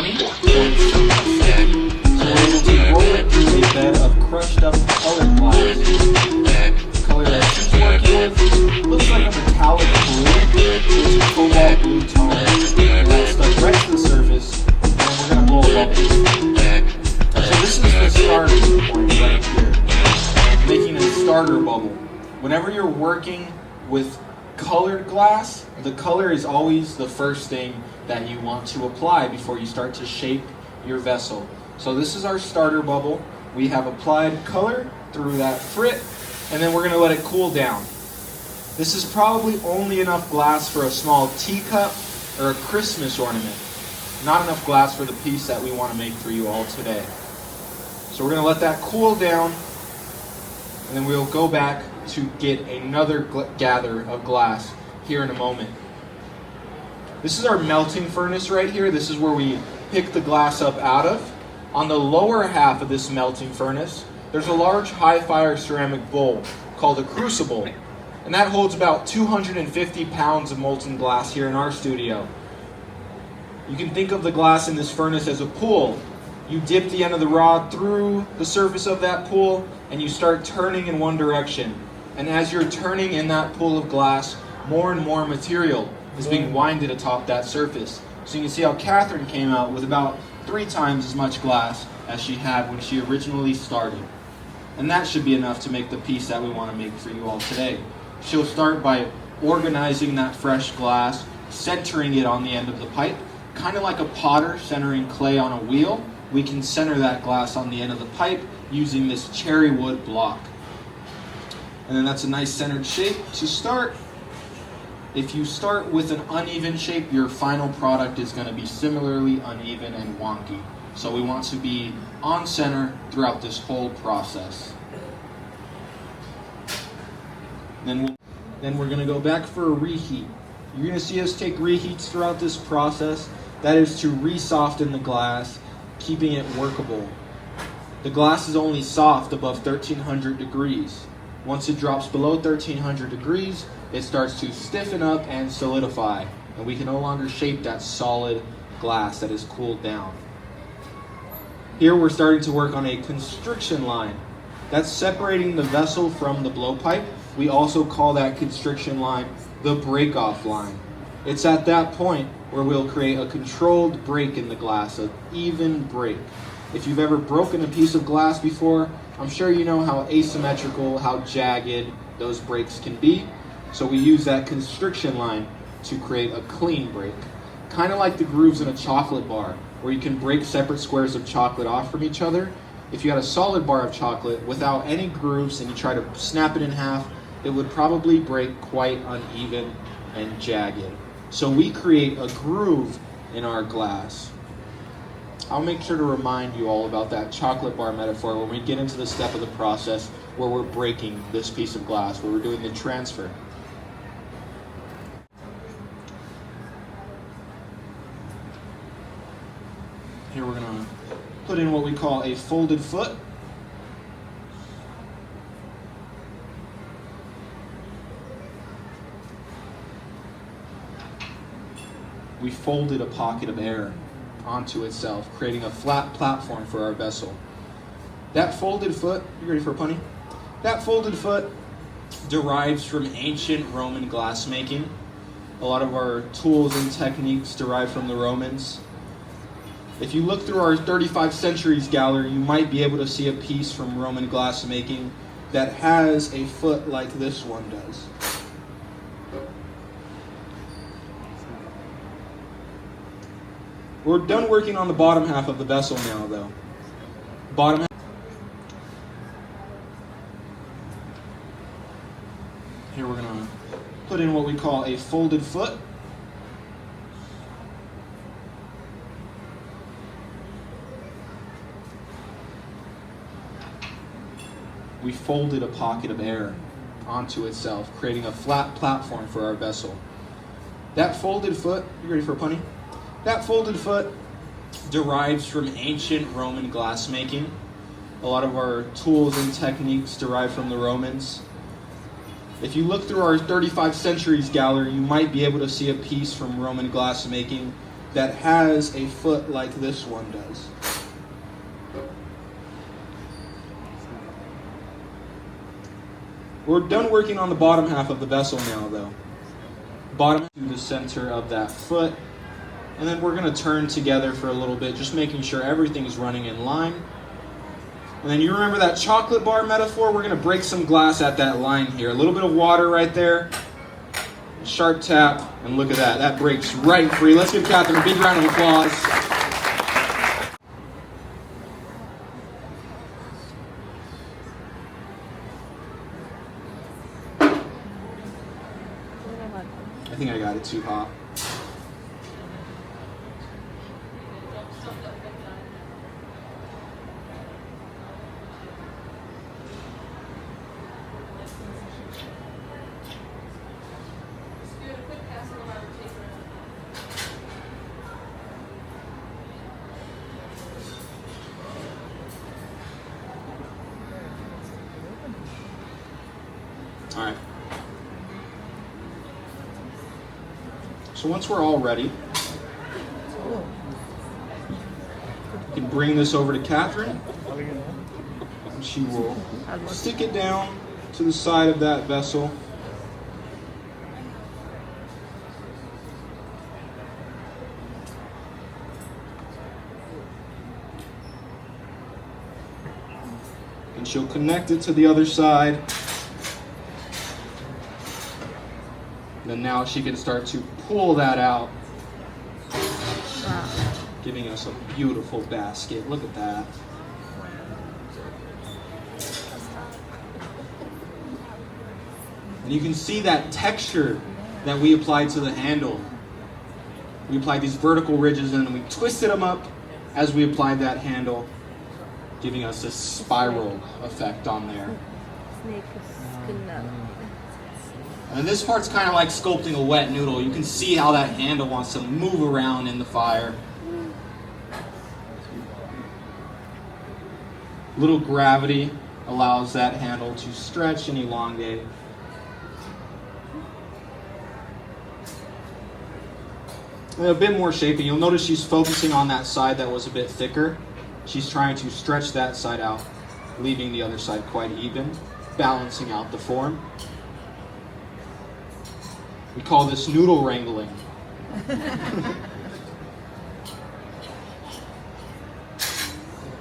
20 points. So we're able to roll it through a bed of crushed up colored glass. The color that she's working with looks like a metallic blue. It's a cobalt blue tone. And that's stuck right to the surface. And then we're going to blow a bubble. So this is the starting point right here. Making a starter bubble. Whenever you're working with colored glass, the color is always the first thing that you want to apply before you start to shape your vessel. So this is our starter bubble. We have applied color through that frit, and then we're going to let it cool down. This is probably only enough glass for a small teacup or a Christmas ornament. Not enough glass for the piece that we want to make for you all today. So we're going to let that cool down, and then we'll go back to get another gather of glass here in a moment. This is our melting furnace right here. This is where we pick the glass up out of. On the lower half of this melting furnace, there's a large high-fire ceramic bowl called a crucible, and that holds about 250 pounds of molten glass here in our studio. You can think of the glass in this furnace as a pool. You dip the end of the rod through the surface of that pool, and you start turning in one direction. And as you're turning in that pool of glass, more and more material is being winded atop that surface. So you can see how Catherine came out with about 3 times as much glass as she had when she originally started. And that should be enough to make the piece that we want to make for you all today. She'll start by organizing that fresh glass, centering it on the end of the pipe, kind of like a potter centering clay on a wheel. We can center that glass on the end of the pipe using this cherry wood block. And then that's a nice centered shape to start. If you start with an uneven shape, your final product is going to be similarly uneven and wonky. So we want to be on center throughout this whole process. Then we're going to go back for a reheat. You're going to see us take reheats throughout this process. That is to re-soften the glass, keeping it workable. The glass is only soft above 1300 degrees. Once it drops below 1300 degrees, it starts to stiffen up and solidify, and we can no longer shape that solid glass that is cooled down. Here we're starting to work on a constriction line. That's separating the vessel from the blowpipe. We also call that constriction line the break-off line. It's at that point where we'll create a controlled break in the glass, an even break. If you've ever broken a piece of glass before, I'm sure you know how asymmetrical, how jagged those breaks can be. So we use that constriction line to create a clean break. Kind of like the grooves in a chocolate bar, where you can break separate squares of chocolate off from each other. If you had a solid bar of chocolate without any grooves and you try to snap it in half, it would probably break quite uneven and jagged. So we create a groove in our glass. I'll make sure to remind you all about that chocolate bar metaphor when we get into the step of the process where we're breaking this piece of glass, where we're doing the transfer. Here we're going to put in what we call a folded foot. We folded a pocket of air onto itself, creating a flat platform for our vessel. That folded foot, you ready for a punny? That folded foot derives from ancient Roman glassmaking. A lot of our tools and techniques derive from the Romans. If you look through our 35 Centuries gallery, you might be able to see a piece from Roman glassmaking that has a foot like this one does. We're done working on the bottom half of the vessel now, though. Bottom half. Here we're going to put in what we call a folded foot. We folded a pocket of air onto itself, creating a flat platform for our vessel. That folded foot, you ready for a punny? That folded foot derives from ancient Roman glassmaking. A lot of our tools and techniques derive from the Romans. If you look through our 35 Centuries gallery, you might be able to see a piece from Roman glassmaking that has a foot like this one does. We're done working on the bottom half of the vessel now, though. Bottom to the center of that foot. And then we're going to turn together for a little bit, just making sure everything's running in line. And then you remember that chocolate bar metaphor? We're going to break some glass at that line here. A little bit of water right there. Sharp tap. And look at that. That breaks right free. Let's give Catherine a big round of applause. I think I got it too hot. All right. So once we're all ready, you can bring this over to Catherine. And she will stick it down to the side of that vessel. And she'll connect it to the other side. And now she can start to pull that out, giving us a beautiful basket. Look at that. And you can see that texture that we applied to the handle. We applied these vertical ridges and we twisted them up as we applied that handle, giving us a spiral effect on there. And this part's kind of like sculpting a wet noodle. You can see how that handle wants to move around in the fire. Little gravity allows that handle to stretch and elongate. And a bit more shaping. You'll notice she's focusing on that side that was a bit thicker. She's trying to stretch that side out, leaving the other side quite even, balancing out the form. We call this noodle wrangling.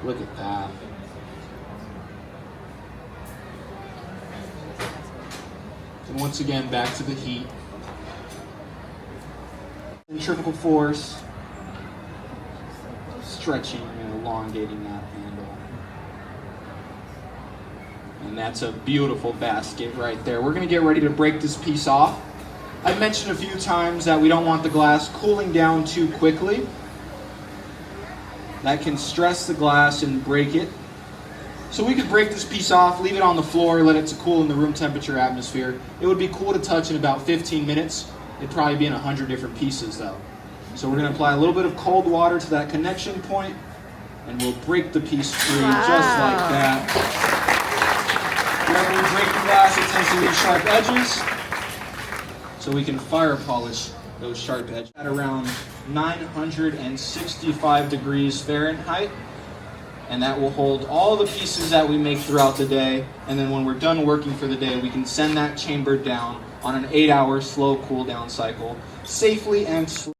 Look at that. And once again, back to the heat. Centrifugal force, stretching and elongating that handle. And that's a beautiful basket right there. We're going to get ready to break this piece off. I mentioned a few times that we don't want the glass cooling down too quickly. That can stress the glass and break it. So we could break this piece off, leave it on the floor, let it to cool in the room temperature atmosphere. It would be cool to touch in about 15 minutes. It'd probably be in 100 different pieces though. So we're going to apply a little bit of cold water to that connection point, and we'll break the piece free just like that. Whenever we break the glass, it tends to leave sharp edges. So we can fire polish those sharp edges at around 965 degrees Fahrenheit. And that will hold all the pieces that we make throughout the day. And then when we're done working for the day, we can send that chamber down on an 8-hour slow cool down cycle safely and slowly.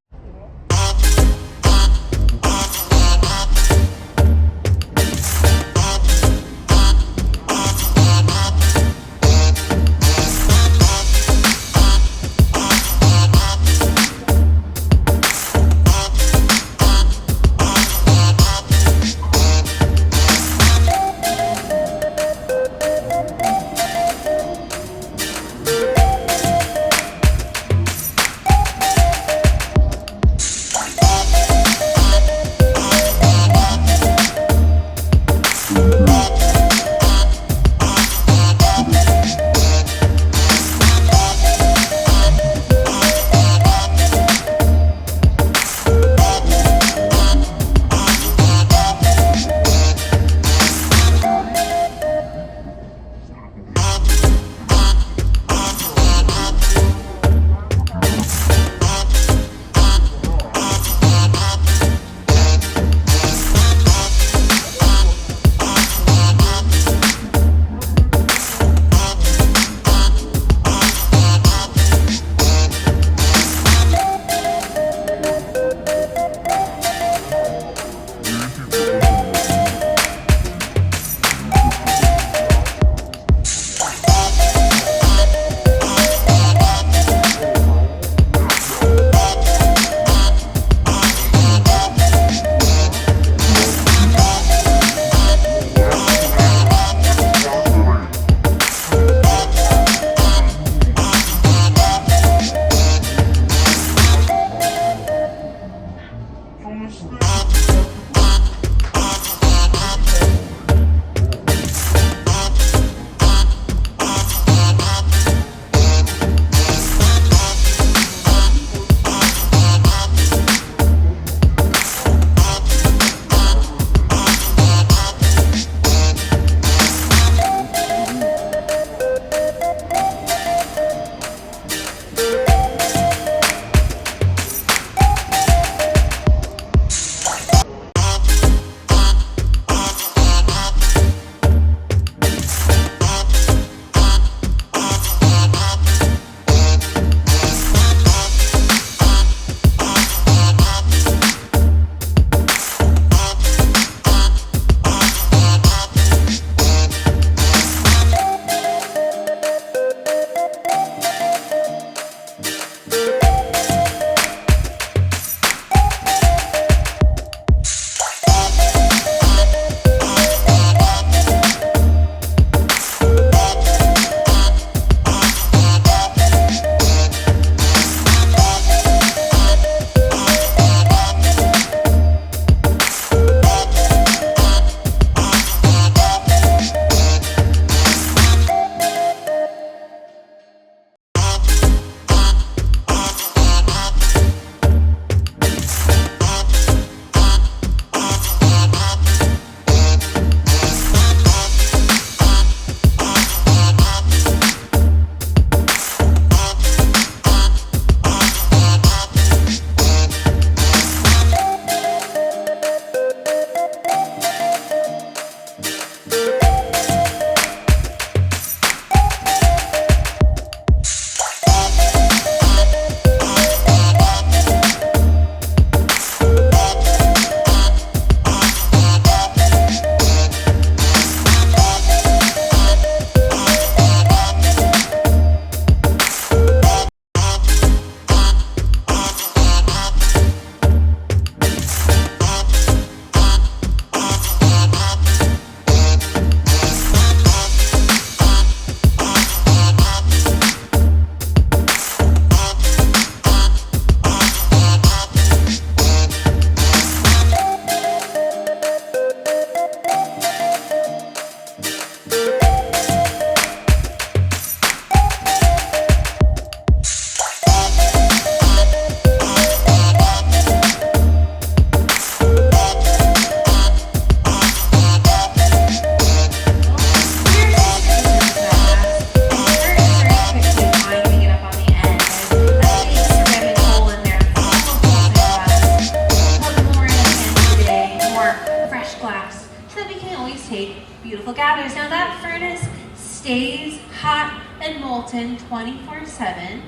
beautiful gathers. Now that furnace stays hot and molten 24/7.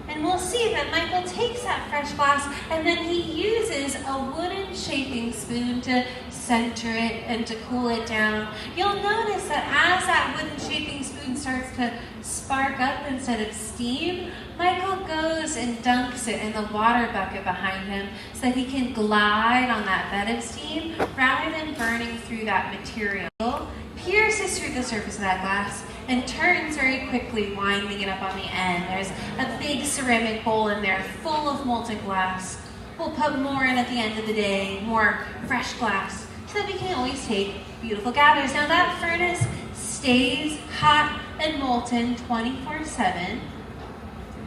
And we'll see that Michael takes that fresh glass and then he uses a wooden shaping spoon to center it and to cool it down. You'll notice that as that wooden shaping spoon starts to spark up instead of steam, Michael goes and dunks it in the water bucket behind him so that he can glide on that bed of steam rather than burning through that material. Pierces through the surface of that glass and turns very quickly, winding it up on the end. There's a big ceramic bowl in there full of molten glass. We'll put more in at the end of the day, more fresh glass, so that we can always take beautiful gathers. Now that furnace stays hot and molten 24/7.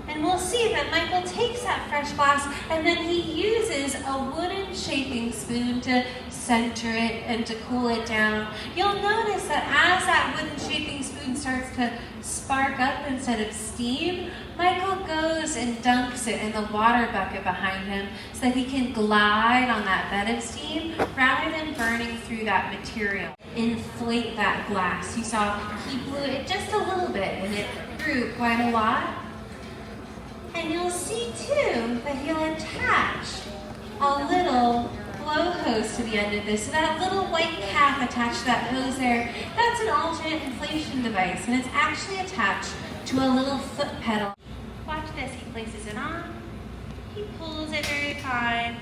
And we'll see that Michael takes that fresh glass and then he uses a wooden shaping spoon to center it and to cool it down. You'll notice that as that wooden shaping spoon starts to spark up instead of steam, Michael goes and dunks it in the water bucket behind him so that he can glide on that bed of steam rather than burning through that material. Inflate that glass. You saw he blew it just a little bit and it grew quite a lot. And you'll see too that he'll attach a little blow hose to the end of this. So that little white cap attached to that hose there, that's an alternate inflation device, and it's actually attached to a little foot pedal. Watch this, he places it on, he pulls it very fine,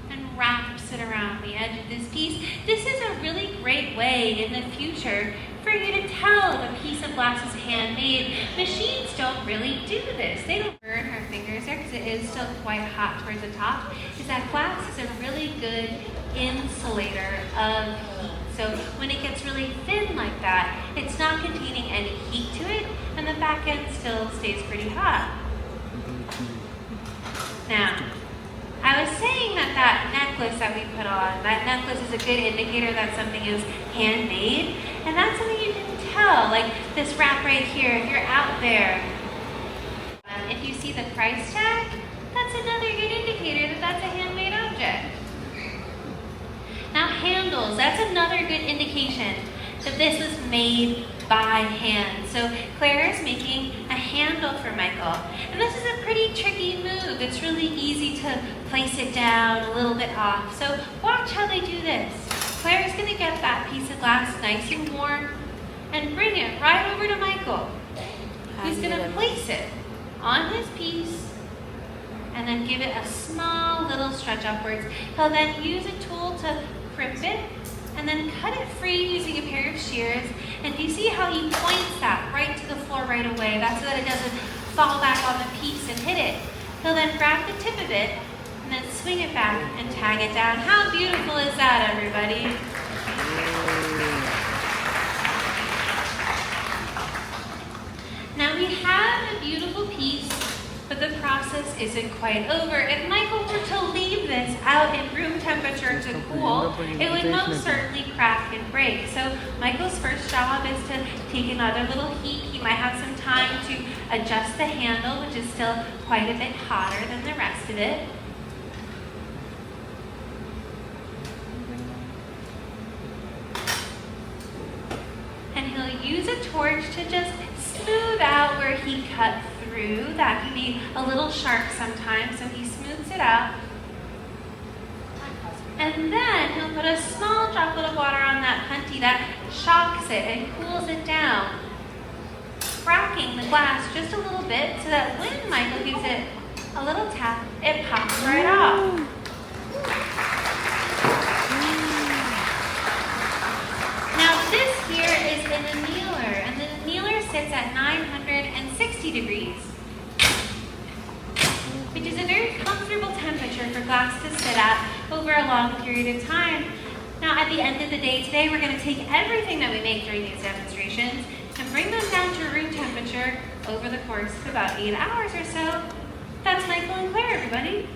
and wraps it around the edge of this piece. This is a really great way in the future for you to tell if a piece of glass is handmade. Machines don't really do this. They don't burn our fingers. there, because it is still quite hot towards the top, is that glass is a really good insulator of heat. So when it gets really thin like that, it's not containing any heat to it, and the back end still stays pretty hot. Now, I was saying that necklace that we put on, that necklace is a good indicator that something is handmade, and that's something you can tell, like this wrap right here, if you're out there. If you see the price tag, that's another good indicator that that's a handmade object. Now handles, that's another good indication that this was made by hand. So Claire is making a handle for Michael. And this is a pretty tricky move. It's really easy to place it down a little bit off. So watch how they do this. Claire is going to get that piece of glass nice and warm and bring it right over to Michael, who's going to place it on his piece and then give it a small little stretch upwards. He'll then use a tool to crimp it and then cut it free using a pair of shears. And you see how he points that right to the floor right away. That's so that it doesn't fall back on the piece and hit it. He'll then grab the tip of it and then swing it back and tag it down. How beautiful is that, everybody? Now we have a beautiful piece, but the process isn't quite over. If Michael were to leave this out at room temperature to cool, it would most certainly crack and break. So Michael's first job is to take another little heat. He might have some time to adjust the handle, which is still quite a bit hotter than the rest of it. And he'll use a torch to just smooth out where he cut through. That can be a little sharp sometimes, so he smooths it out. And then he'll put a small droplet of water on that punty that shocks it and cools it down, cracking the glass just a little bit so that when Michael gives it a little tap, it pops right off. Now this here is an annealer, and the annealer sits at 960 degrees, which is a very comfortable temperature for glass to sit at over a long period of time. Now at the end of the day today, we're going to take everything that we make during these demonstrations and bring them down to room temperature over the course of about 8 hours or so. That's Michael and Claire, everybody.